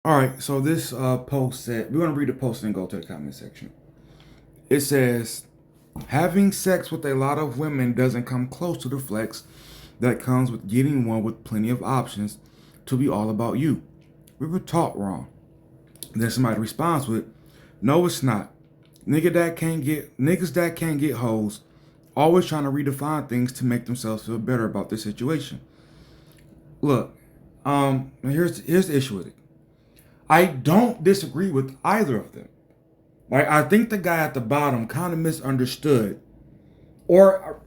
All right, so this post said, we're going to read the post and go to the comment section. It says, having sex with a lot of women doesn't come close to the flex that comes with getting one with plenty of options to be all about you. We were taught wrong. Then somebody responds with, no, it's not. Niggas that can't get hoes always trying to redefine things to make themselves feel better about their situation. Look, here's the issue with it. I don't disagree with either of them. Like, I think the guy at the bottom kind of misunderstood, or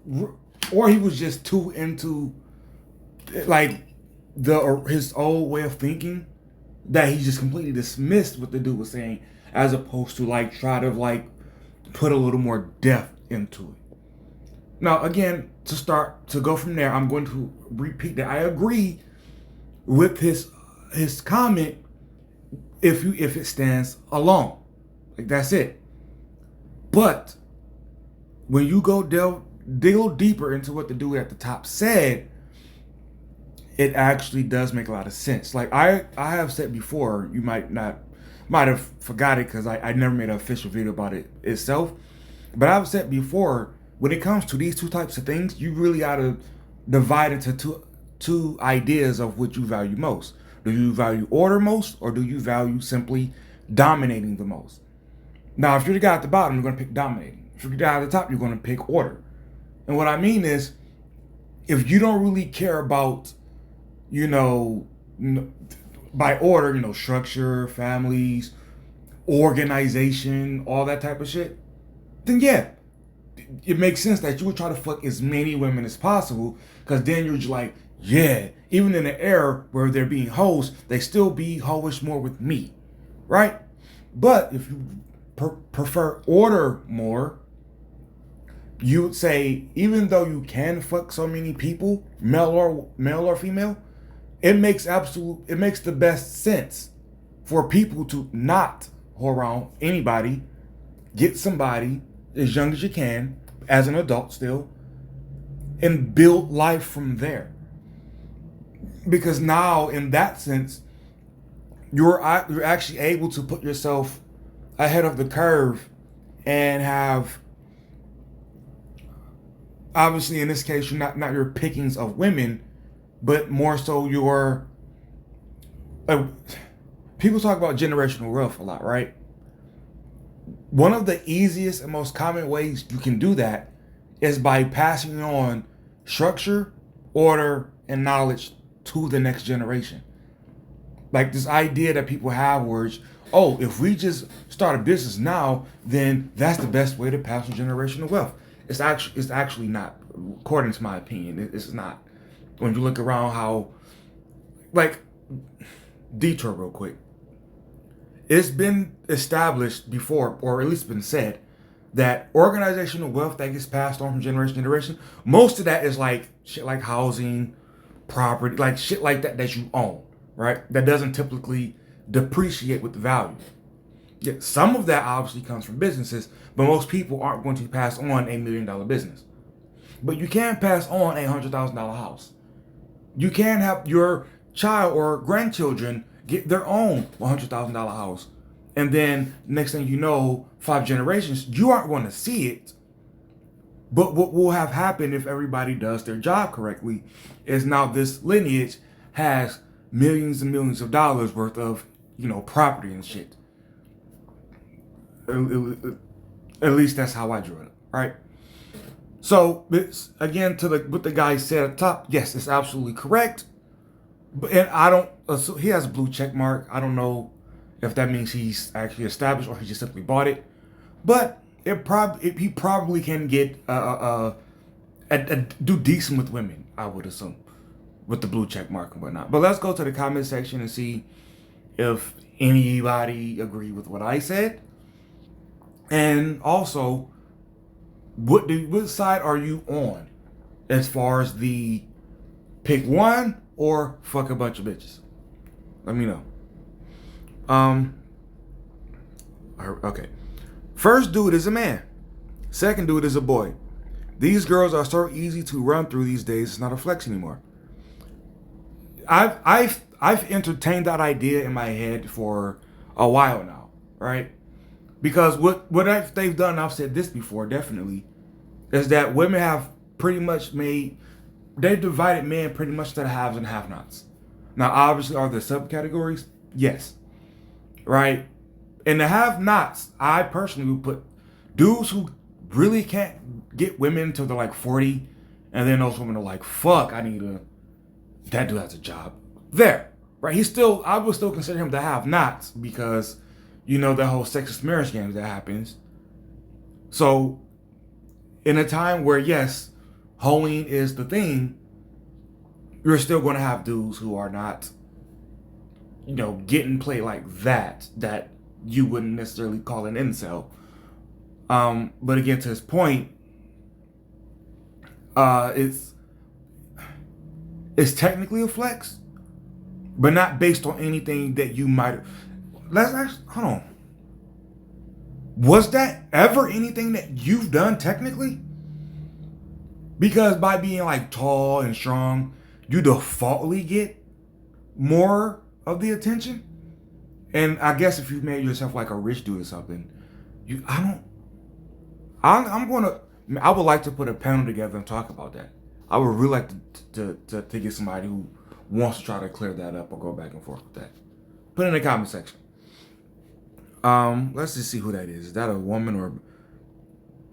he was just too into like his old way of thinking that he just completely dismissed what the dude was saying, as opposed to like try to like put a little more depth into it. Now, again, to go from there, I'm going to repeat that I agree with his comment if it stands alone. Like, that's it. But when you go dig deeper into what the dude at the top said, it actually does make a lot of sense. Like I have said before, you might have forgot it because I never made an official video about it itself. But I've said before, when it comes to these two types of things, you really gotta divide into two ideas of what you value most. Do you value order most, or do you value simply dominating the most? Now, if you're the guy at the bottom, you're going to pick dominating. If you're the guy at the top, you're going to pick order. And what I mean is, if you don't really care about, by order, structure, families, organization, all that type of shit, then yeah, it makes sense that you would try to fuck as many women as possible, because then you're just like, yeah, even in the era where they're being hoes, they still be hoish more with me, right? But if you prefer order more, you would say, even though you can fuck so many people, male or female, it makes the best sense for people to not whore around anybody, get somebody as young as you can, as an adult still, and build life from there. Because now, in that sense, you're actually able to put yourself ahead of the curve and have, obviously in this case, you're not your pickings of women, but more so your people talk about generational wealth a lot, right? One of the easiest and most common ways you can do that is by passing on structure, order, and knowledge to the next generation. Like this idea that people have where it's, oh, if we just start a business now, then that's the best way to pass on generational wealth. It's actually not, according to my opinion. It's not. When you look around how, like, detour real quick. It's been established before, or at least been said, that organizational wealth that gets passed on from generation to generation, most of that is like shit like housing, property, like shit like that you own, right? That doesn't typically depreciate with the value. Yeah, some of that obviously comes from businesses, but most people aren't going to pass on $1 million business. But you can pass on a $100,000 house. You can have your child or grandchildren get their own $100,000 house. And then next thing you know, 5 generations, you aren't going to see it. But what will have happened if everybody does their job correctly is now this lineage has millions and millions of dollars worth of, property and shit. At least that's how I drew it up, right? So, again, what the guy said at the top, yes, it's absolutely correct. And I don't, so he has a blue check mark. I don't know if that means he's actually established or he just simply bought it. But he probably can get do decent with women, I would assume, with the blue check mark and whatnot. But let's go to the comment section and see if anybody agree with what I said. And also, what side are you on as far as the pick one or fuck a bunch of bitches? Let me know. Okay. First dude is a man. Second dude is a boy. These girls are so easy to run through these days. It's not a flex anymore. I I've entertained that idea in my head for a while now, right? Because what they've done, I've said this before, definitely, is that women have pretty much they've divided men pretty much to the haves and have-nots. Now, obviously, are there subcategories? Yes, right? In the have-nots, I personally would put dudes who really can't get women until they're like 40, and then those women are like, fuck, that dude has a job. There, right? I would still consider him the have-nots because, that whole sexist marriage game that happens. So, in a time where, yes, hoeing is the thing, you're still going to have dudes who are not, getting played like that you wouldn't necessarily call an incel. But again, to his point, it's technically a flex, but not based on anything that you might. Let's actually hold on. Was that ever anything that you've done technically? Because by being like tall and strong, you defaultly get more of the attention. And I guess if you made yourself like a rich dude or something, I would like to put a panel together and talk about that. I would really like to get somebody who wants to try to clear that up or go back and forth with that. Put it in the comment section. Let's just see who that is. Is that a woman or?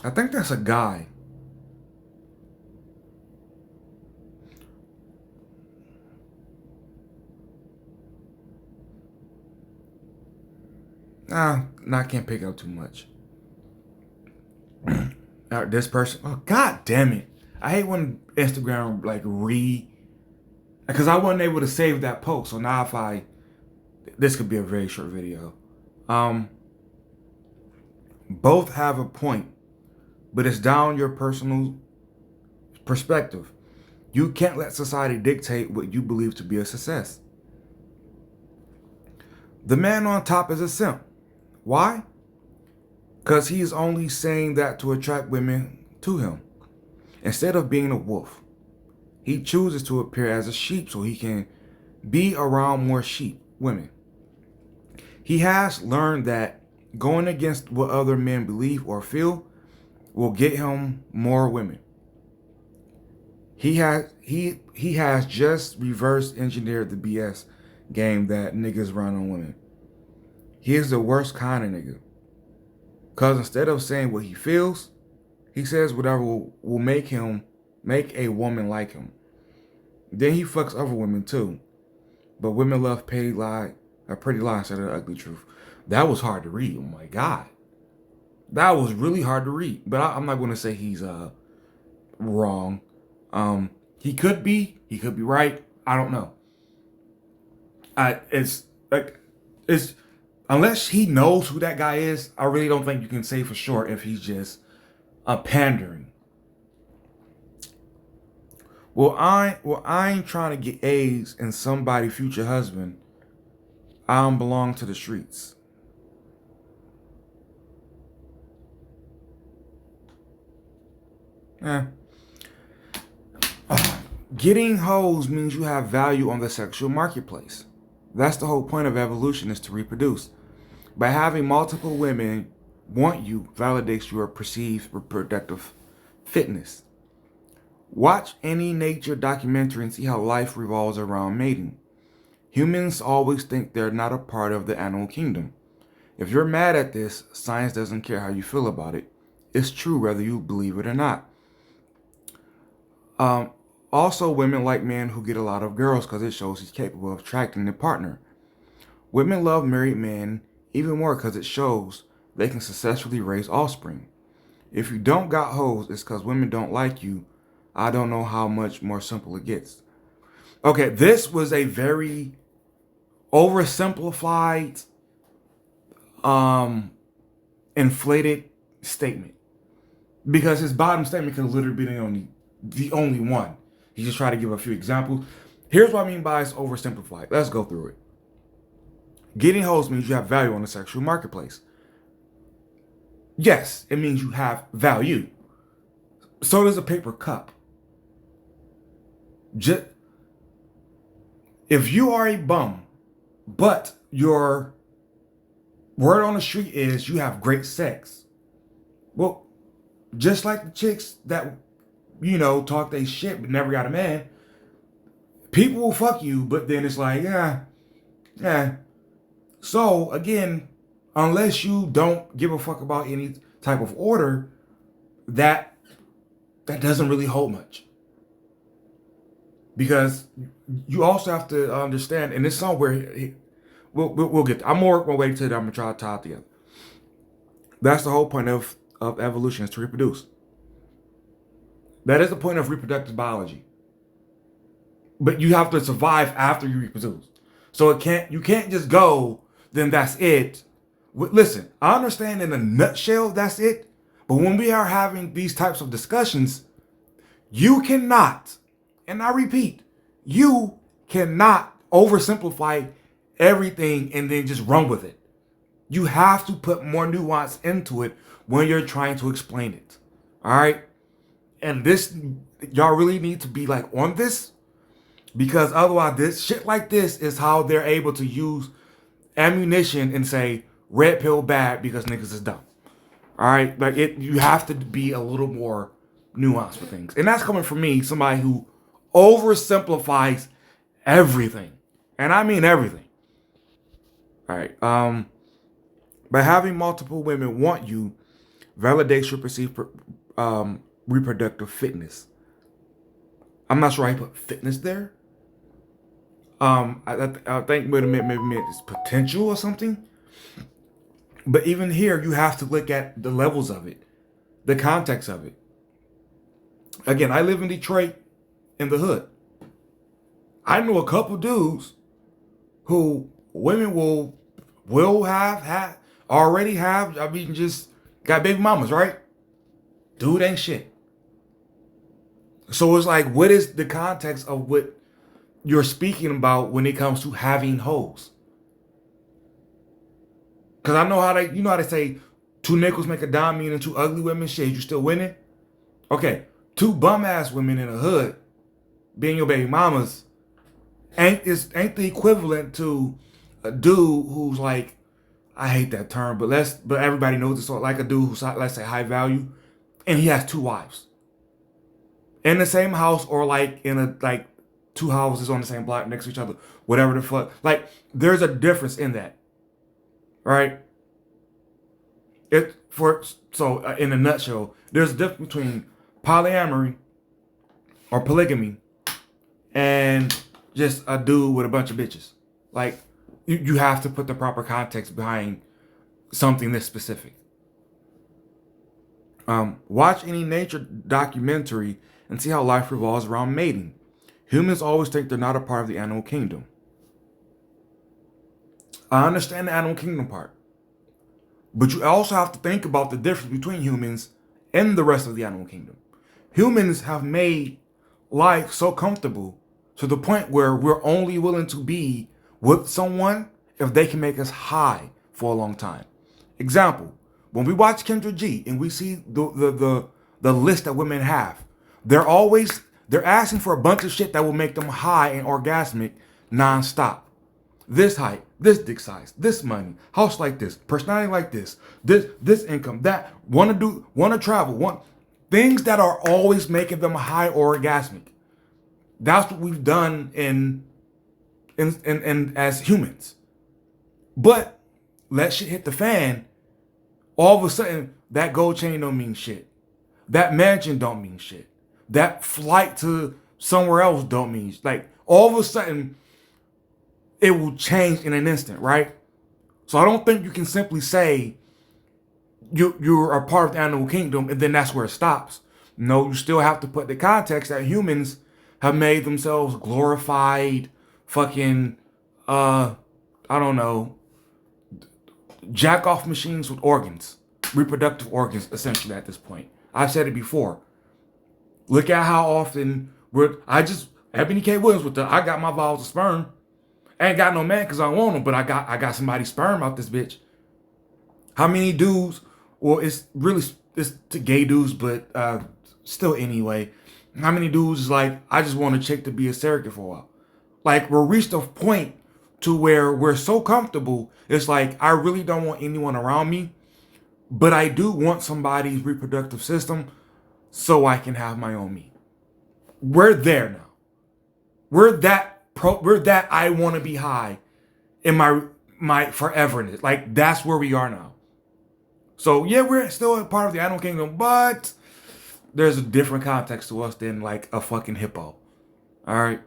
I think that's a guy. I can't pick up too much. This person. Oh, god damn it! I hate when Instagram because I wasn't able to save that post. So now this could be a very short video. Both have a point, but it's down your personal perspective. You can't let society dictate what you believe to be a success. The man on top is a simp. Why? Because he's only saying that to attract women to him. Instead of being a wolf, he chooses to appear as a sheep so he can be around more women. He has learned that going against what other men believe or feel will get him more women. He has just reverse engineered the BS game that niggas run on women. He is the worst kind of nigga. Cause instead of saying what he feels, he says whatever will make a woman like him. Then he fucks other women too. But women love a pretty lie instead of the ugly truth. That was hard to read. Oh my God. That was really hard to read. But I'm not going to say he's wrong. He could be right. I don't know. It's unless he knows who that guy is, I really don't think you can say for sure if he's just pandering. Well, I ain't trying to get AIDS and somebody's future husband. I don't belong to the streets. Getting hoes means you have value on the sexual marketplace. That's the whole point of evolution, is to reproduce. By having multiple women want you validates your perceived reproductive fitness. Watch any nature documentary and see how life revolves around mating. Humans always think they're not a part of the animal kingdom. If you're mad at this, science doesn't care how you feel about it. It's true whether you believe it or not. Also, women like men who get a lot of girls because it shows he's capable of attracting a partner. Women love married men even more because it shows they can successfully raise offspring. If you don't got hoes, it's because women don't like you. I don't know how much more simple it gets. Okay, this was a very oversimplified, inflated statement. Because his bottom statement could literally be the only one. He just tried to give a few examples. Here's what I mean by it's oversimplified. Let's go through it. Getting hoes means you have value on the sexual marketplace. Yes, it means you have value. So does a paper cup. If you are a bum, but your word on the street is you have great sex, well, just like the chicks that, talk they shit but never got a man, people will fuck you, but then it's like, yeah. So again, unless you don't give a fuck about any type of order, that doesn't really hold much. Because you also have to understand, and it's somewhere we'll get. I'm gonna work my way to it. I'm gonna try to tie it together. That's the whole point of evolution, is to reproduce. That is the point of reproductive biology. But you have to survive after you reproduce. So you can't just go, then that's it. Listen, I understand in a nutshell that's it. But when we are having these types of discussions, you cannot, and I repeat, you cannot oversimplify everything and then just run with it. You have to put more nuance into it when you're trying to explain it. All right? And this, y'all really need to be like on this, because otherwise this shit like this is how they're able to use ammunition and say red pill bad because niggas is dumb. All right? Like you have to be a little more nuanced with things. And that's coming from me, somebody who oversimplifies everything. And I mean everything. All right. By having multiple women want you validates your perceived reproductive fitness. I'm not sure I put fitness there. I think maybe it's potential or something. But even here, you have to look at the levels of it, the context of it. Again, I live in Detroit, in the hood. I know a couple dudes who women will have already have. I mean, just got baby mamas, right? Dude ain't shit. So it's like, what is the context of what you're speaking about when it comes to having hoes? Because I know how they say two nickels make a dime, meaning two ugly women. Shit, you still winning? Okay, two bum ass women in the hood being your baby mamas ain't the equivalent to a dude who's like, I hate that term, but everybody knows it's like a dude who's, let's say, high value, and he has two wives in the same house, or like in a like two houses on the same block next to each other, whatever the fuck. Like, there's a difference in that, right? In a nutshell, there's a difference between polyamory or polygamy and just a dude with a bunch of bitches. Like, you have to put the proper context behind something this specific. Watch any nature documentary and see how life revolves around mating. Humans always think they're not a part of the animal kingdom. I understand the animal kingdom part, but you also have to think about the difference between humans and the rest of the animal kingdom. Humans have made life so comfortable to the point where we're only willing to be with someone if they can make us high for a long time. Example, when we watch Kendra G and we see the list that women have, they're asking for a bunch of shit that will make them high and orgasmic nonstop. This height, this dick size, this money, house like this, personality like this income, that, want to travel, things that are always making them high or orgasmic. That's what we've done in as humans. But let shit hit the fan, all of a sudden that gold chain don't mean shit. That mansion don't mean shit. That flight to somewhere else don't mean shit. Like, all of a sudden it will change in an instant, right? So I don't think you can simply say you're a part of the animal kingdom and then that's where it stops. No, you still have to put the context that humans have made themselves glorified fucking, I don't know, jack off machines with organs, reproductive organs, essentially at this point. I've said it before. Look at how often Ebony K. Williams with I got my vials of sperm. I ain't got no man because I don't want them, but I got somebody's sperm out this bitch. How many dudes, well, it's to gay dudes, but still anyway, how many dudes is like, I just want a chick to be a surrogate for a while? Like we're reached a point to where we're so comfortable. It's like I really don't want anyone around me, but I do want somebody's reproductive system so I can have my own me. We're there now. We're that I want to be high in my foreverness. Like that's where we are now. So yeah, we're still a part of the animal kingdom, but there's a different context to us than like a fucking hippo. All right.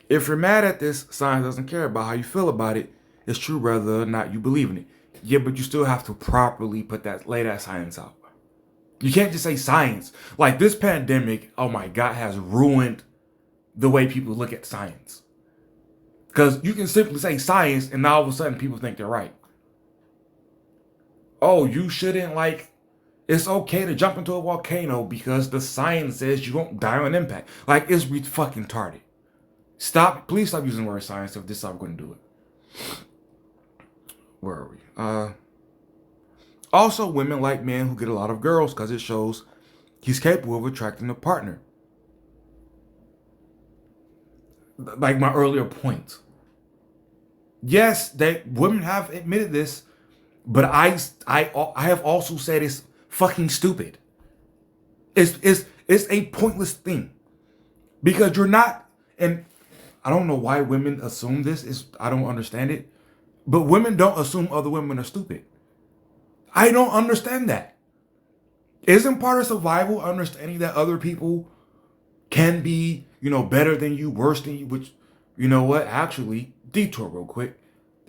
If you're mad at this, science doesn't care about how you feel about it. It's true whether or not you believe in it. Yeah, but you still have to properly lay that science out. You can't just say science. Like this pandemic, oh my God, has ruined the way people look at science. Because you can simply say science and now all of a sudden people think they're right. Oh, you shouldn't it's okay to jump into a volcano because the science says you won't die on impact. Like it's fucking retarded. Please stop using the word science if this is how we're going to do it. Where are we? Also, women like men who get a lot of girls because it shows he's capable of attracting a partner. Like my earlier point. Yes, women have admitted this, but I have also said it's fucking stupid. It's a pointless thing because you're not, and I don't know why women assume this. I don't understand it, but women don't assume other women are stupid. I don't understand that. Isn't part of survival understanding that other people can be, better than you, worse than you, which, you know what, actually, detour real quick.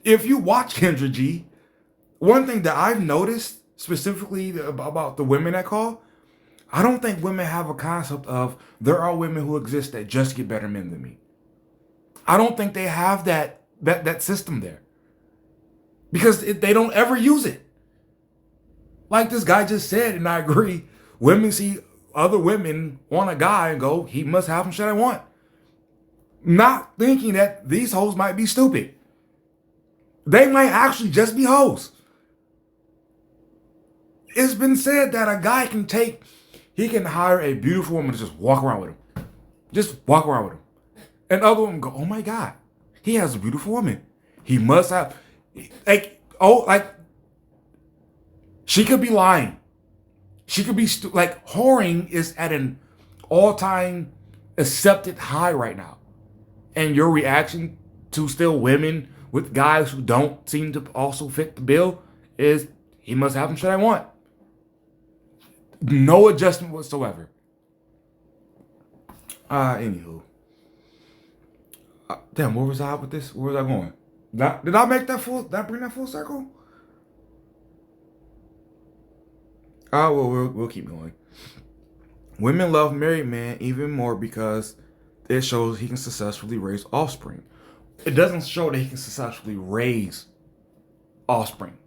If you watch Kendra G, one thing that I've noticed specifically about the women that call, I don't think women have a concept of there are women who exist that just get better men than me. I don't think they have that system there because they don't ever use it. Like this guy just said, and I agree, women see other women on a guy and go, he must have some shit I want. Not thinking that these hoes might be stupid. They might actually just be hoes. It's been said that a guy he can hire a beautiful woman to just walk around with him. Just walk around with him. And other women go, oh my God, he has a beautiful woman. He must have, she could be lying. She could be, whoring is at an all-time accepted high right now. And your reaction to still women with guys who don't seem to also fit the bill is, he must have some shit I want. No adjustment whatsoever. Anywho. Damn, where was I with this? Where was I going? Did I bring that full circle? We'll keep going. Women love married men even more because it shows he can successfully raise offspring. It doesn't show that he can successfully raise offspring.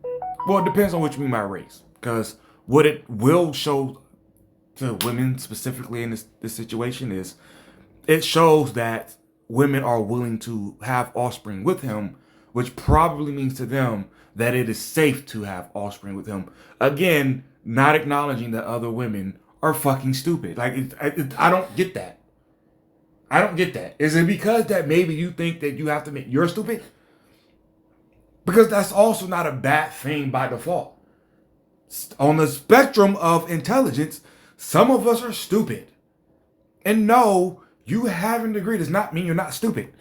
Well, it depends on what you mean by raise. Because what it will show to women specifically in this situation is it shows that women are willing to have offspring with him, which probably means to them that it is safe to have offspring with him. Again, not acknowledging that other women are fucking stupid. I don't get that. I don't get that. Is it because that maybe you think that you have to make you're stupid? Because that's also not a bad thing by default. On the spectrum of intelligence, some of us are stupid. And no, you having a degree does not mean you're not stupid.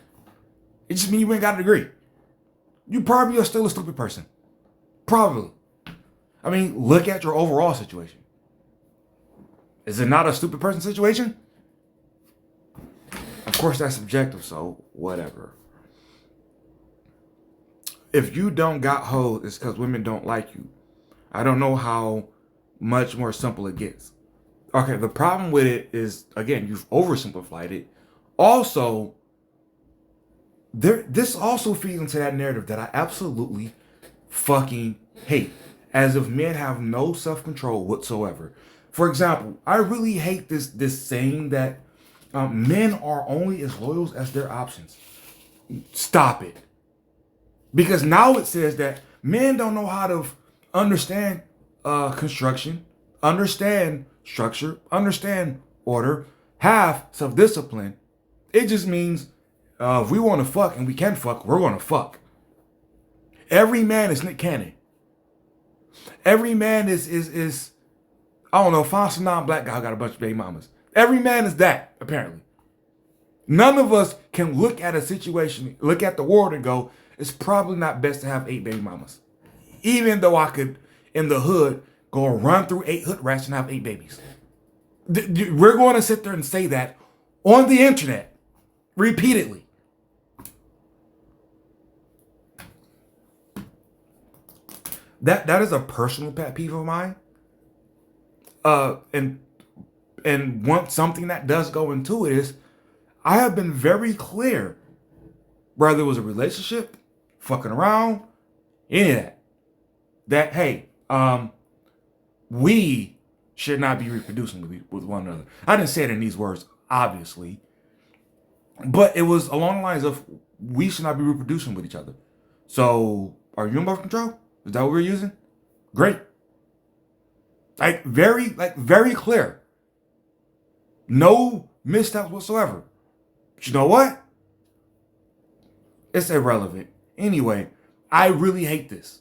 It just means you ain't got a degree. You probably are still a stupid person. Probably. I mean, look at your overall situation. Is it not a stupid person situation? Of course, that's subjective, so whatever. If you don't got hoes, it's because women don't like you. I don't know how much more simple it gets. Okay, the problem with it is, again, you've oversimplified it. Also, this also feeds into that narrative that I absolutely fucking hate. As if men have no self-control whatsoever. For example, I really hate this saying that men are only as loyal as their options. Stop it. Because now it says that men don't know how to understand construction, understand structure, understand order. have self-discipline, it just means if we want to fuck and we can fuck, we're going to fuck. Every man is Nick Cannon. Every man is I don't know, find some non-black guy who got a bunch of baby mamas. Every man is that, apparently. None of us can look at a situation, look at the world and go, it's probably not best to have 8 baby mamas. Even though I could, in the hood, go run through 8 hood rats and have 8 babies. We're going to sit there and say that on the internet, repeatedly. That is a personal pet peeve of mine. And once something that does go into it is, I have been very clear, whether it was a relationship, fucking around, any of that hey, we should not be reproducing with one another. I didn't say it in these words, obviously, but it was along the lines of we should not be reproducing with each other. So, are you on birth control? Is that what we're using? Great. Very clear. No missteps whatsoever. But you know what? It's irrelevant. Anyway, I really hate this.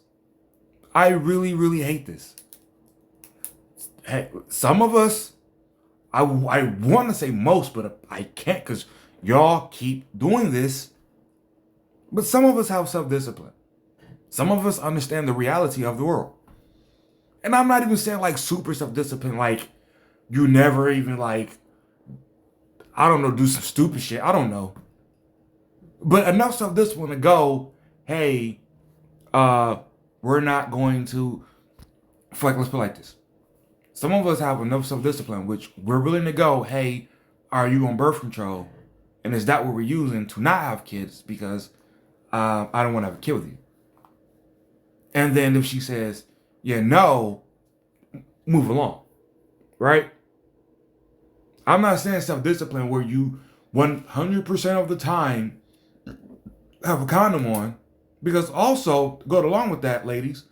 I really, really hate this. Hey, some of us, I want to say most, but I can't because y'all keep doing this. But some of us have self-discipline. Some of us understand the reality of the world. And I'm not even saying like super self-discipline, like you never even like, I don't know, do some stupid shit. I don't know. But enough self-discipline to go, hey, we're not going to, let's put it like this. Some of us have enough self-discipline, which we're willing to go, hey, are you on birth control? And is that what we're using to not have kids? Because I don't want to have a kid with you. And then if she says, yeah, no, move along, right? I'm not saying self-discipline where you 100% of the time have a condom on, because also, go along with that, ladies,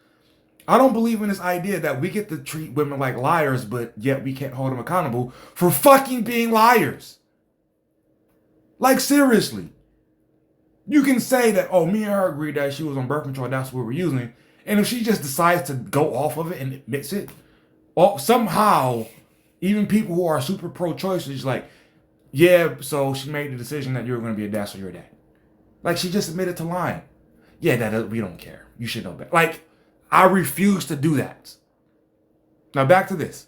I don't believe in this idea that we get to treat women like liars, but yet we can't hold them accountable for fucking being liars. Like, seriously. You can say that, oh, me and her agreed that she was on birth control, that's what we're using. And if she just decides to go off of it and admits it, or somehow, even people who are super pro-choice is like, yeah, so she made the decision that you're going to be a dad, so you're a dad. Like, she just admitted to lying. Yeah, that we don't care. You should know better. Like, I refuse to do that. Now back to this.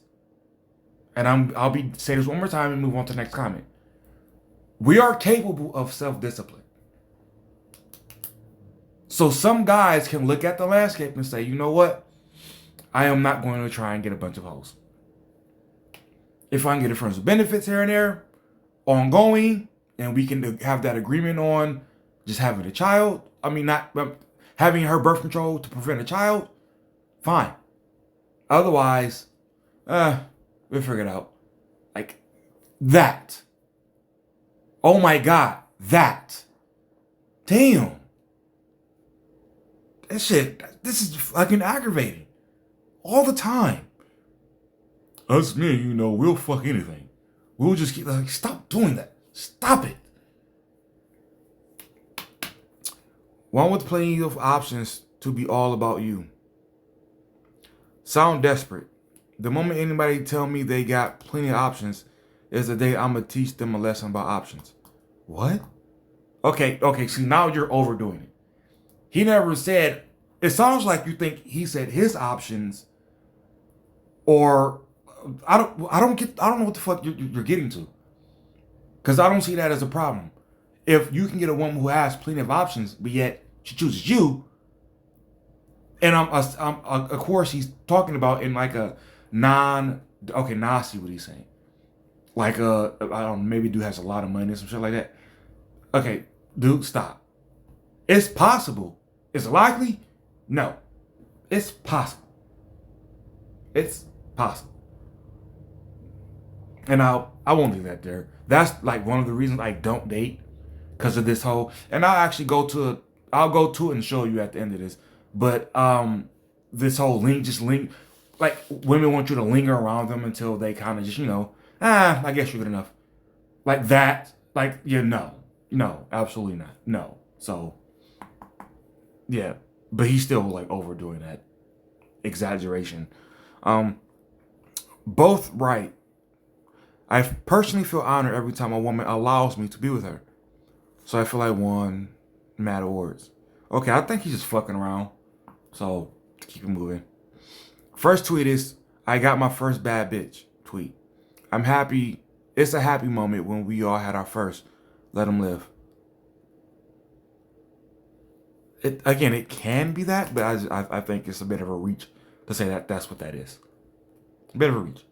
And I'll say this one more time and move on to the next comment. We are capable of self-discipline. So some guys can look at the landscape and say, you know what? I am not going to try and get a bunch of hoes. If I can get a friends with benefits here and there, ongoing, and we can have that agreement on just having a child. I mean, not having her birth control to prevent a child. Fine. Otherwise, we'll figure it out. Like, that. Oh my God, that. Damn. That shit, this is fucking aggravating. All the time. Us men, we'll fuck anything. We'll just keep, like, stop doing that. Stop it. One with plenty of options to be all about you. Sound desperate. The moment anybody tell me they got plenty of options is the day I'm going to teach them a lesson about options. What? Okay, see, now you're overdoing it. He never said, it sounds like you think he said his options, or I don't know what the fuck you're getting to. Because I don't see that as a problem. If you can get a woman who has plenty of options, but yet she chooses you, and of course he's talking about in like a now I see what he's saying. Like I don't know, maybe dude has a lot of money or some shit like that. Okay, dude, stop. It's possible. It's likely? No. It's possible. It's possible. And I won't do that there. That's like one of the reasons I don't date, because of this whole, and I'll go to it and show you at the end of this. But this whole link, like women want you to linger around them until they kind of just, I guess you're good enough. Like that. Like, yeah, no, absolutely not. No. So, yeah, but he's still like overdoing that exaggeration. Um, both right. I personally feel honored every time a woman allows me to be with her. So I feel like won mad awards. Okay, I think he's just fucking around. So keep it moving. First tweet is I got my first bad bitch tweet. I'm happy. It's a happy moment when we all had our first. Let them live. It can be that, but I think it's a bit of a reach to say that that's what that is. A bit of a reach.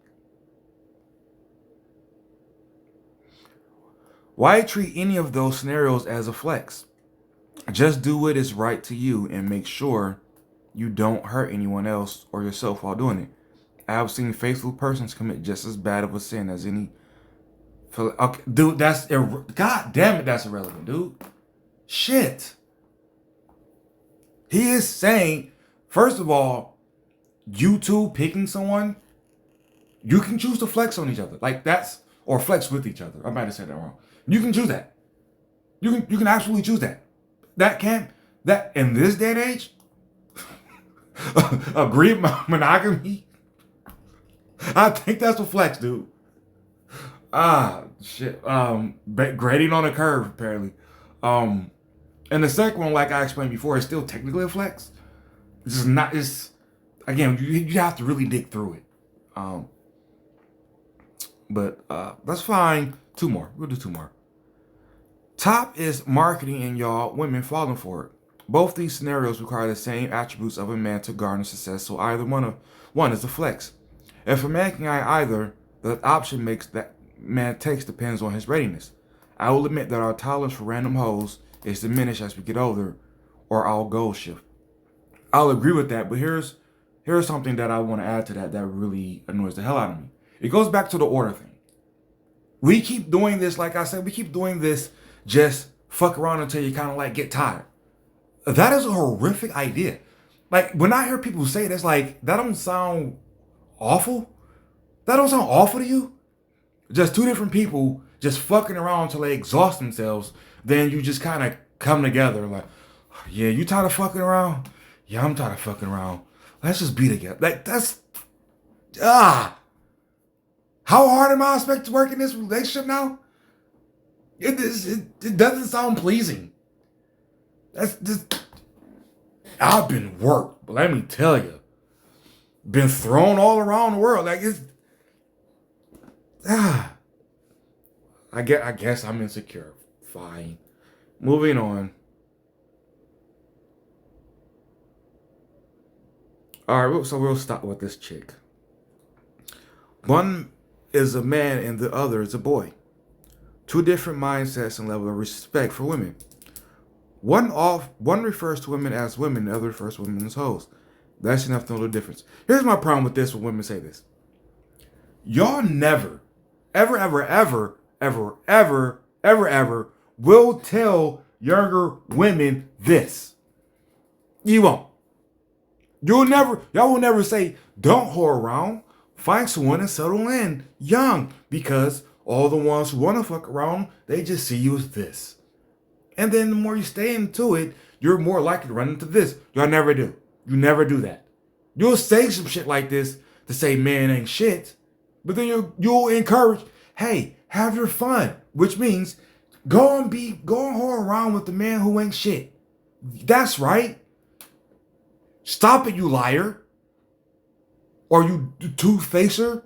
Why treat any of those scenarios as a flex? Just do what is right to you and make sure you don't hurt anyone else or yourself while doing it. I have seen faithful persons commit just as bad of a sin as any. Okay, dude, God damn it, that's irrelevant, dude. Shit. He is saying, first of all, you two picking someone, you can choose to flex on each other. Like that's, or flex with each other. I might have said that wrong. You can choose that. You can absolutely choose that. That in this day and age, agreed monogamy. I think that's a flex, dude. Shit. Grading on a curve, apparently. And the second one, like I explained before, is still technically a flex. It's just not. It's again, you have to really dig through it. But that's fine. Two more. We'll do two more. Top is marketing and y'all women falling for it. Both these scenarios require the same attributes of a man to garner success, so either one is a flex. If a man can either, the option makes that man takes depends on his readiness. I will admit that our tolerance for random hoes is diminished as we get older, or our goals shift. I'll agree with that, but here's something that I want to add to that really annoys the hell out of me. It goes back to the order thing. We keep doing this, like I said, we keep doing this just fuck around until you kind of like get tired. That is a horrific idea. Like when I hear people say this, like that don't sound awful. That don't sound awful to you. Just two different people just fucking around until they exhaust themselves. Then you just kind of come together like, yeah, you tired of fucking around? Yeah, I'm tired of fucking around. Let's just be together. Like that's how hard am I expected to work in this relationship now? It doesn't sound pleasing. That's just I've been worked, but let me tell you, been thrown all around the world. Like it's I guess I'm insecure. Fine. Moving on. All right, so we'll stop with this chick. One is a man and the other is a boy. Two different mindsets and level of respect for women. One refers to women as women, the other refers to women as hoes. That's enough to know the difference. Here's my problem with this when women say this. Y'all never, ever will tell younger women this. You won't. Y'all will never say, don't whore around. Find someone and settle in young, because all the ones who want to fuck around, they just see you as this. And then the more you stay into it, you're more likely to run into this. Y'all never do. You never do that. You'll say some shit like this to say man ain't shit, but then you'll encourage, hey, have your fun, which means go and whore around with the man who ain't shit. That's right. Stop it, you liar. Or you two-facer.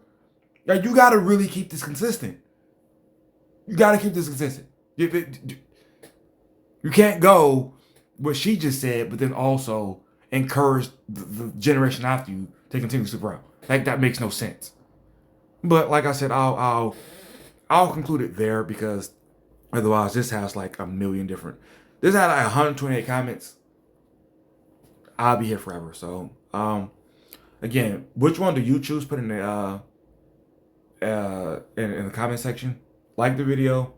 Like, you gotta really keep this consistent. You gotta keep this consistent. You can't go what she just said, but then also encourage the generation after you to continue to super out. Like that makes no sense. But like I said, I'll conclude it there because otherwise this has like a million different. This had like 128 comments. I'll be here forever. So again, which one do you choose? Put in the in the comment section. Like the video.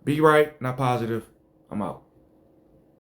Be right, not positive. I'm out.